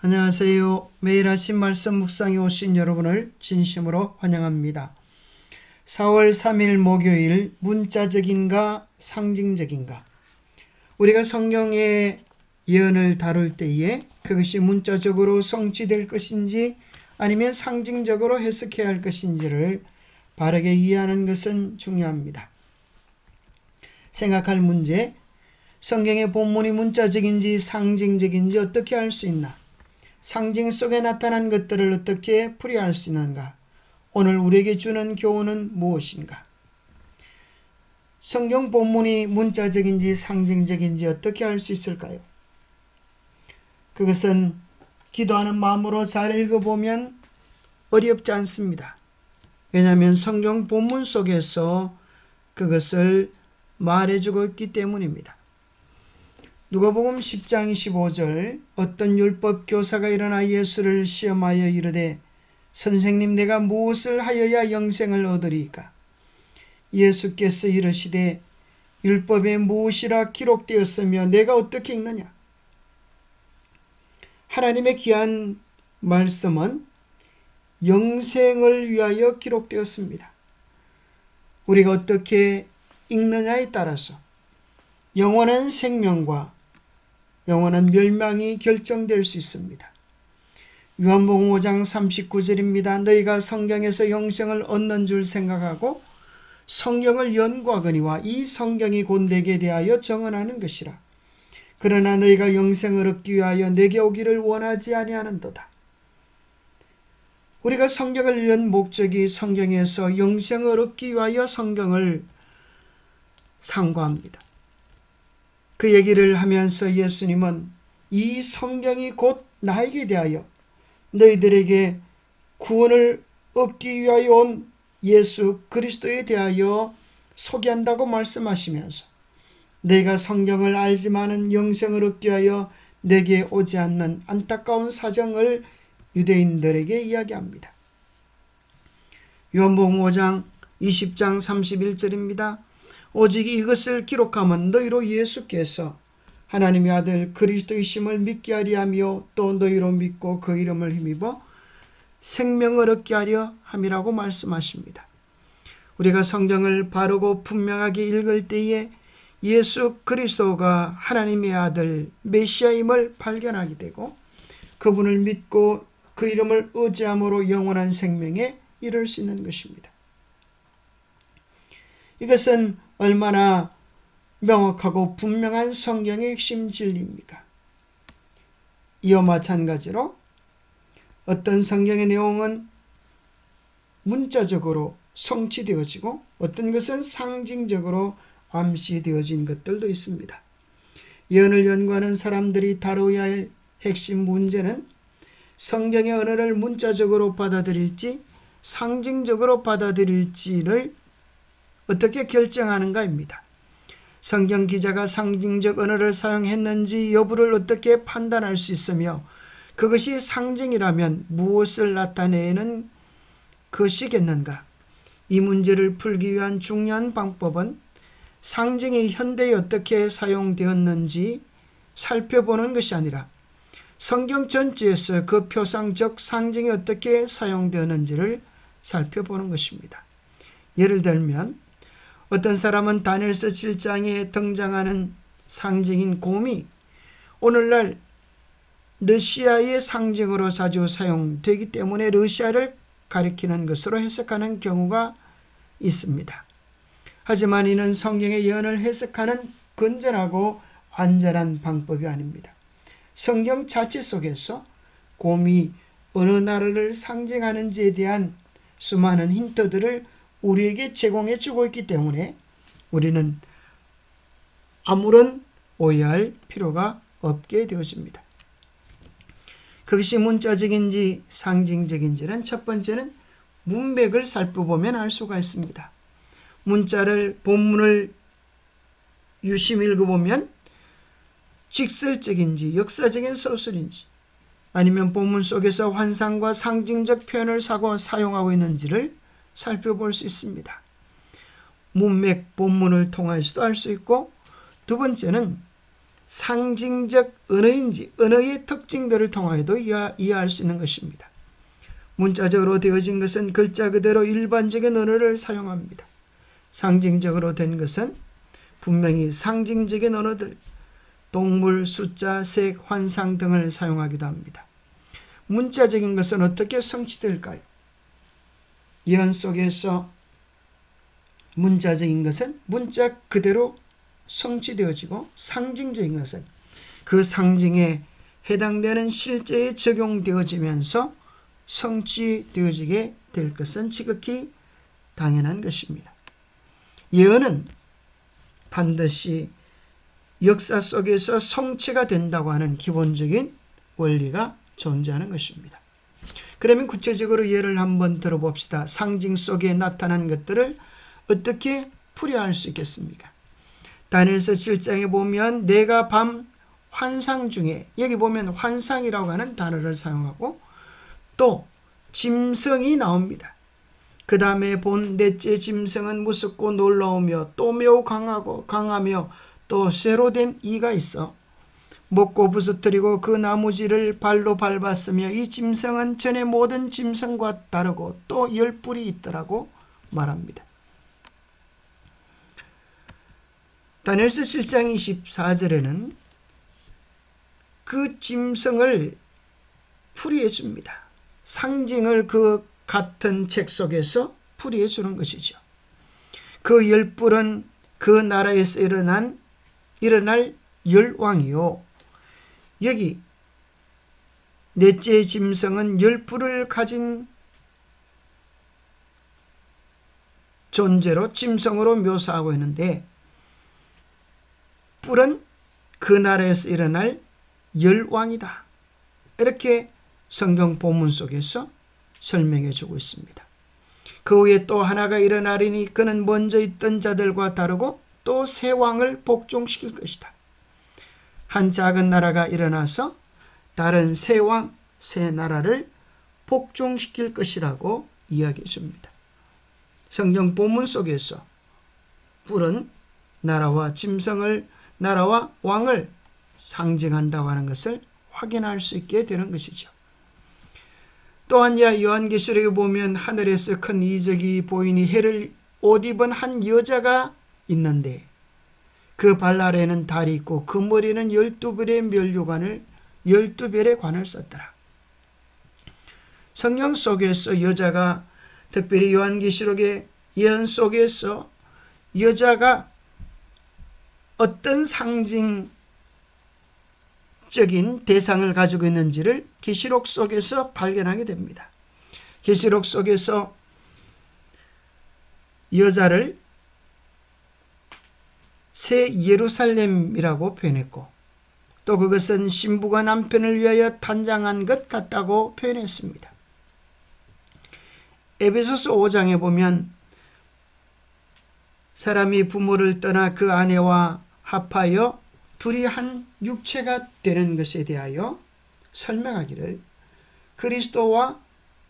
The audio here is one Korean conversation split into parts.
안녕하세요. 매일 아침 말씀 묵상에 오신 여러분을 진심으로 환영합니다. 4월 3일 목요일, 문자적인가 상징적인가? 우리가 성경의 예언을 다룰 때에 그것이 문자적으로 성취될 것인지 아니면 상징적으로 해석해야 할 것인지를 바르게 이해하는 것은 중요합니다. 생각할 문제, 성경의 본문이 문자적인지 상징적인지 어떻게 알 수 있나? 상징 속에 나타난 것들을 어떻게 풀이할 수 있는가? 오늘 우리에게 주는 교훈은 무엇인가? 성경 본문이 문자적인지 상징적인지 어떻게 알 수 있을까요? 그것은 기도하는 마음으로 잘 읽어보면 어렵지 않습니다. 왜냐하면 성경 본문 속에서 그것을 말해주고 있기 때문입니다. 누가복음 10장 25절, 어떤 율법 교사가 일어나 예수를 시험하여 이르되 선생님, 내가 무엇을 하여야 영생을 얻으리까? 예수께서 이르시되 율법에 무엇이라 기록되었으며 내가 어떻게 읽느냐? 하나님의 귀한 말씀은 영생을 위하여 기록되었습니다. 우리가 어떻게 읽느냐에 따라서 영원한 생명과 영원한 멸망이 결정될 수 있습니다. 요한복음 5장 39절입니다. 너희가 성경에서 영생을 얻는 줄 생각하고 성경을 연구하거니와 이 성경이 곧 내게 대하여 정언하는 것이라. 그러나 너희가 영생을 얻기 위하여 내게 오기를 원하지 아니하는도다. 우리가 성경을 연 목적이 성경에서 영생을 얻기 위하여 성경을 상고합니다. 그 얘기를 하면서 예수님은 이 성경이 곧 나에게 대하여 너희들에게 구원을 얻기 위하여 온 예수 그리스도에 대하여 소개한다고 말씀하시면서 내가 성경을 알지만은 영생을 얻기 위하여 내게 오지 않는 안타까운 사정을 유대인들에게 이야기합니다. 요한복음 5장 20장 31절입니다. 오직 이것을 기록하면 너희로 예수께서 하나님의 아들 그리스도이심을 믿게 하려 하며 또 너희로 믿고 그 이름을 힘입어 생명을 얻게 하려 함이라고 말씀하십니다. 우리가 성경을 바르고 분명하게 읽을 때에 예수 그리스도가 하나님의 아들 메시아임을 발견하게 되고 그분을 믿고 그 이름을 의지함으로 영원한 생명에 이를 수 있는 것입니다. 이것은 얼마나 명확하고 분명한 성경의 핵심 진리입니까? 이와 마찬가지로 어떤 성경의 내용은 문자적으로 성취되어지고 어떤 것은 상징적으로 암시되어진 것들도 있습니다. 예언을 연구하는 사람들이 다루어야 할 핵심 문제는 성경의 언어를 문자적으로 받아들일지 상징적으로 받아들일지를 어떻게 결정하는가입니다. 성경 기자가 상징적 언어를 사용했는지 여부를 어떻게 판단할 수 있으며 그것이 상징이라면 무엇을 나타내는 것이겠는가? 이 문제를 풀기 위한 중요한 방법은 상징이 현대에 어떻게 사용되었는지 살펴보는 것이 아니라 성경 전체에서 그 표상적 상징이 어떻게 사용되었는지를 살펴보는 것입니다. 예를 들면 어떤 사람은 다니엘서 7장에 등장하는 상징인 곰이 오늘날 러시아의 상징으로 자주 사용되기 때문에 러시아를 가리키는 것으로 해석하는 경우가 있습니다. 하지만 이는 성경의 예언을 해석하는 건전하고 안전한 방법이 아닙니다. 성경 자체 속에서 곰이 어느 나라를 상징하는지에 대한 수많은 힌트들을 우리에게 제공해 주고 있기 때문에 우리는 아무런 오해할 필요가 없게 되어집니다. 그것이 문자적인지 상징적인지는 첫 번째는 문맥을 살펴보면 알 수가 있습니다. 본문을 유심히 읽어보면 직설적인지 역사적인 서술인지 아니면 본문 속에서 환상과 상징적 표현을 사용하고 있는지를 살펴볼 수 있습니다. 문맥 본문을 통해서도 알 수 있고 두 번째는 상징적 언어인지 언어의 특징들을 통하여도 이해할 수 있는 것입니다. 문자적으로 되어진 것은 글자 그대로 일반적인 언어를 사용합니다. 상징적으로 된 것은 분명히 상징적인 언어들, 동물, 숫자, 색, 환상 등을 사용하기도 합니다. 문자적인 것은 어떻게 성취될까요? 예언 속에서 문자적인 것은 문자 그대로 성취되어지고, 상징적인 것은 그 상징에 해당되는 실제에 적용되어지면서 성취되어지게 될 것은 지극히 당연한 것입니다. 예언은 반드시 역사 속에서 성취가 된다고 하는 기본적인 원리가 존재하는 것입니다. 그러면 구체적으로 예를 한번 들어봅시다. 상징 속에 나타난 것들을 어떻게 풀이할 수 있겠습니까? 다니엘서 7장에 보면 내가 밤 환상 중에, 여기 보면 환상이라고 하는 단어를 사용하고 또 짐승이 나옵니다. 그 다음에 본 넷째 짐승은 무섭고 놀라우며 또 매우 강하며 또 쇠로 된 이가 있어 먹고 부서뜨리고 그 나무지를 발로 밟았으며 이 짐승은 전에 모든 짐승과 다르고 또 10뿔이 있더라고 말합니다. 다니엘서 7장 24절에는 그 짐승을 풀이해 줍니다. 상징을 그 같은 책 속에서 풀이해 주는 것이죠. 그 10뿔은 그 나라에서 일어날 10왕이요. 여기 넷째 짐승은 10뿔을 가진 존재로 짐승으로 묘사하고 있는데, 뿔은 그 나라에서 일어날 10왕이다. 이렇게 성경 본문 속에서 설명해 주고 있습니다. 그 후에 또 하나가 일어나리니 그는 먼저 있던 자들과 다르고 또 새 왕을 복종시킬 것이다. 한 작은 나라가 일어나서 다른 새 왕, 새 나라를 복종시킬 것이라고 이야기해 줍니다. 성경 본문 속에서 뿔은 나라와 짐승을, 나라와 왕을 상징한다고 하는 것을 확인할 수 있게 되는 것이죠. 또한 요한계시록에 보면 하늘에서 큰 이적이 보이니 해를 옷 입은 한 여자가 있는데 그 발 아래에는 달이 있고 그 머리는 12별의 관을 썼더라. 성경 속에서 여자가, 특별히 요한계시록의 예언 속에서 여자가 어떤 상징적인 대상을 가지고 있는지를 계시록 속에서 발견하게 됩니다. 계시록 속에서 여자를 새 예루살렘이라고 표현했고, 또 그것은 신부가 남편을 위하여 탄장한 것 같다고 표현했습니다. 에베소서 5장에 보면 사람이 부모를 떠나 그 아내와 합하여 둘이 한 육체가 되는 것에 대하여 설명하기를 그리스도와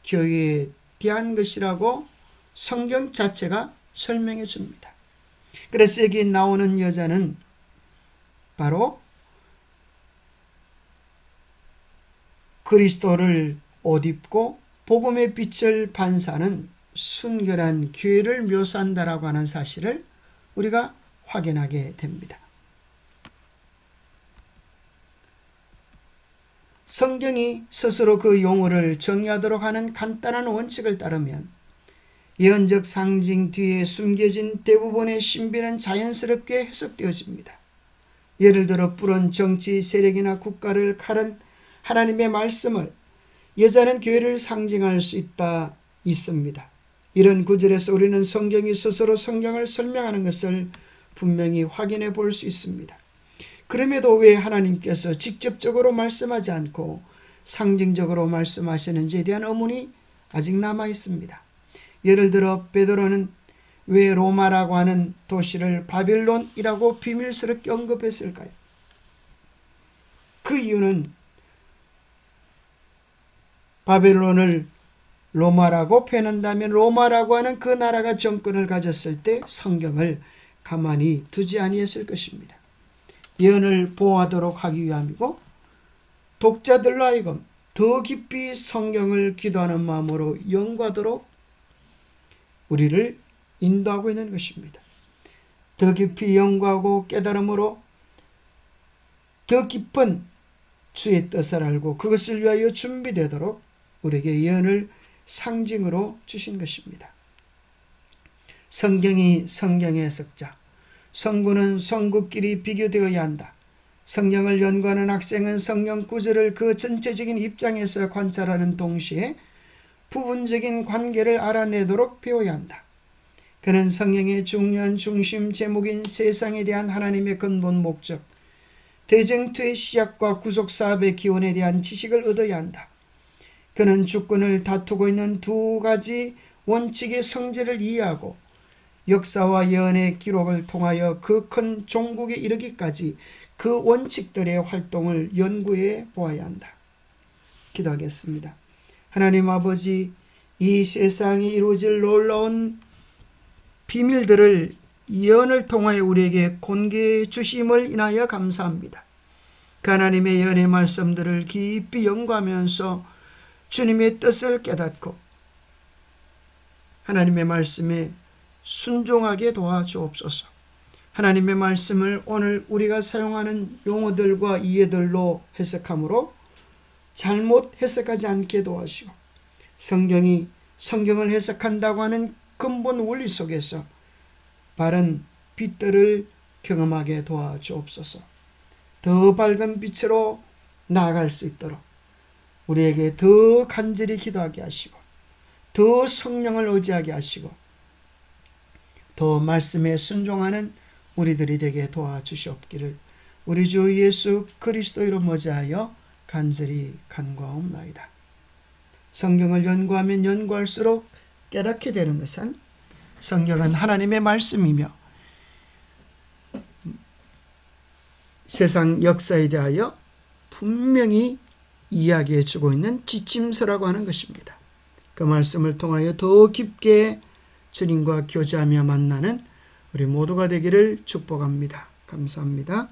교회에 대한 것이라고 성경 자체가 설명해 줍니다. 그래서 여기 나오는 여자는 바로 그리스도를 옷 입고 복음의 빛을 반사하는 순결한 교회를 묘사한다라고 하는 사실을 우리가 확인하게 됩니다. 성경이 스스로 그 용어를 정의하도록 하는 간단한 원칙을 따르면 예언적 상징 뒤에 숨겨진 대부분의 신비는 자연스럽게 해석되어집니다. 예를 들어 뿔은 정치 세력이나 국가를 가른 하나님의 말씀을, 여자는 교회를 상징할 수 있습니다. 이런 구절에서 우리는 성경이 스스로 성경을 설명하는 것을 분명히 확인해 볼 수 있습니다. 그럼에도 왜 하나님께서 직접적으로 말씀하지 않고 상징적으로 말씀하시는지에 대한 의문이 아직 남아 있습니다. 예를 들어 베드로는 왜 로마라고 하는 도시를 바벨론이라고 비밀스럽게 언급했을까요? 그 이유는 바벨론을 로마라고 표현한다면 로마라고 하는 그 나라가 정권을 가졌을 때 성경을 가만히 두지 아니했을 것입니다. 예언을 보호하도록 하기 위함이고, 독자들로 하여금 더 깊이 성경을 기도하는 마음으로 연구하도록 우리를 인도하고 있는 것입니다. 더 깊이 연구하고 깨달음으로 더 깊은 주의 뜻을 알고 그것을 위하여 준비되도록 우리에게 예언을 상징으로 주신 것입니다. 성경이 성경의 해석자, 성구는 성구끼리 비교되어야 한다. 성경을 연구하는 학생은 성경 구절을 그 전체적인 입장에서 관찰하는 동시에 부분적인 관계를 알아내도록 배워야 한다. 그는 성경의 중요한 중심 제목인 세상에 대한 하나님의 근본 목적, 대쟁투의 시작과 구속사업의 기원에 대한 지식을 얻어야 한다. 그는 주권을 다투고 있는 두 가지 원칙의 성질을 이해하고 역사와 예언의 기록을 통하여 그 큰 종국에 이르기까지 그 원칙들의 활동을 연구해 보아야 한다. 기도하겠습니다. 하나님 아버지, 이 세상에 이루어질 놀라운 비밀들을 예언을 통하여 우리에게 공개해 주심을 인하여 감사합니다. 그 하나님의 예언의 말씀들을 깊이 연구하면서 주님의 뜻을 깨닫고 하나님의 말씀에 순종하게 도와주옵소서. 하나님의 말씀을 오늘 우리가 사용하는 용어들과 이해들로 해석하므로 잘못 해석하지 않게 도와주시고, 성경을 해석한다고 하는 근본 원리 속에서 바른 빛들을 경험하게 도와주옵소서. 더 밝은 빛으로 나아갈 수 있도록 우리에게 더 간절히 기도하게 하시고, 더 성령을 의지하게 하시고, 더 말씀에 순종하는 우리들이 되게 도와주시옵기를 우리 주 예수 그리스도 이름 머지하여 간절히 간구하옵나이다. 성경을 연구하면 연구할수록 깨닫게 되는 것은 성경은 하나님의 말씀이며 세상 역사에 대하여 분명히 이야기해 주고 있는 지침서라고 하는 것입니다. 그 말씀을 통하여 더 깊게 주님과 교제하며 만나는 우리 모두가 되기를 축복합니다. 감사합니다.